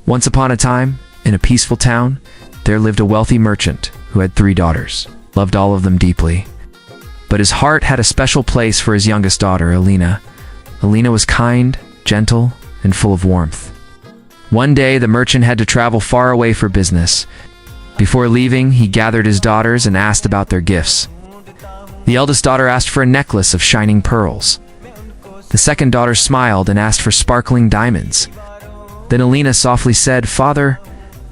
Once upon a time, in a peaceful town, there lived a wealthy merchant who had 3 daughters, loved all of them deeply. But his heart had a special place for his youngest daughter, Alina. Alina was kind, gentle, and full of warmth. One day, the merchant had to travel far away for business. Before leaving, he gathered his daughters and asked about their gifts. The eldest daughter asked for a necklace of shining pearls. The second daughter smiled and asked for sparkling diamonds. Then Alina softly said, "Father,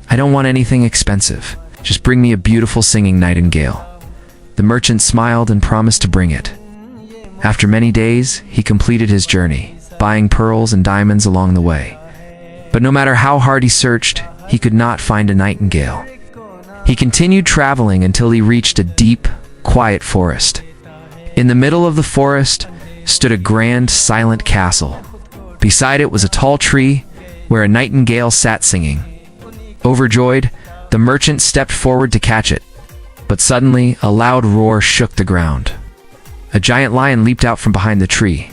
I don't want anything expensive. Just bring me a beautiful singing nightingale." The merchant smiled and promised to bring it. After many days, he completed his journey, buying pearls and diamonds along the way. But no matter how hard he searched, he could not find a nightingale. He continued traveling until he reached a deep, quiet forest. In the middle of the forest stood a grand, silent castle. Beside it was a tall tree where a nightingale sat singing. Overjoyed, the merchant stepped forward to catch it. But suddenly, a loud roar shook the ground. A giant lion leaped out from behind the tree.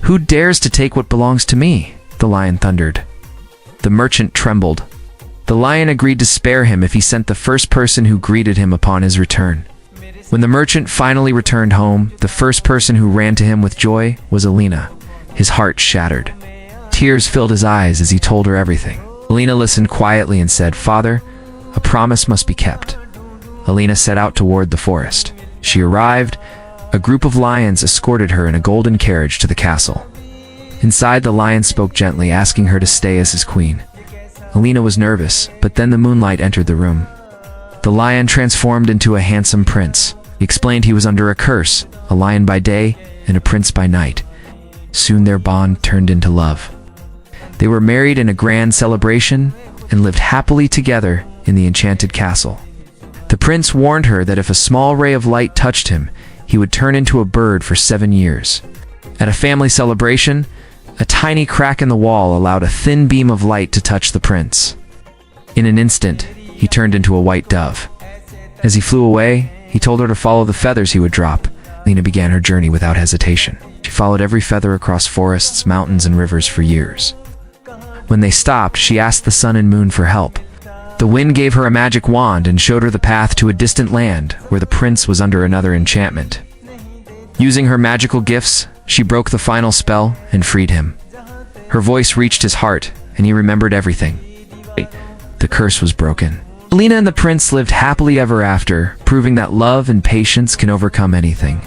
"Who dares to take what belongs to me?" the lion thundered. The merchant trembled. The lion agreed to spare him if he sent the first person who greeted him upon his return. When the merchant finally returned home, the first person who ran to him with joy was Alina. His heart shattered. Tears filled his eyes as he told her everything. Alina listened quietly and said, "Father, a promise must be kept." Alina set out toward the forest. She arrived. A group of lions escorted her in a golden carriage to the castle. Inside, the lion spoke gently, asking her to stay as his queen. Alina was nervous, but then the moonlight entered the room. The lion transformed into a handsome prince. He explained he was under a curse, a lion by day and a prince by night. Soon their bond turned into love. They were married in a grand celebration and lived happily together in the enchanted castle. The prince warned her that if a small ray of light touched him, he would turn into a bird for 7 years. At a family celebration, a tiny crack in the wall allowed a thin beam of light to touch the prince. In an instant, he turned into a white dove. As he flew away, he told her to follow the feathers he would drop. Lena began her journey without hesitation. She followed every feather across forests, mountains, and rivers for years. When they stopped, she asked the sun and moon for help. The wind gave her a magic wand and showed her the path to a distant land where the prince was under another enchantment. Using her magical gifts, she broke the final spell and freed him. Her voice reached his heart, and he remembered everything. The curse was broken. Alina and the prince lived happily ever after, proving that love and patience can overcome anything.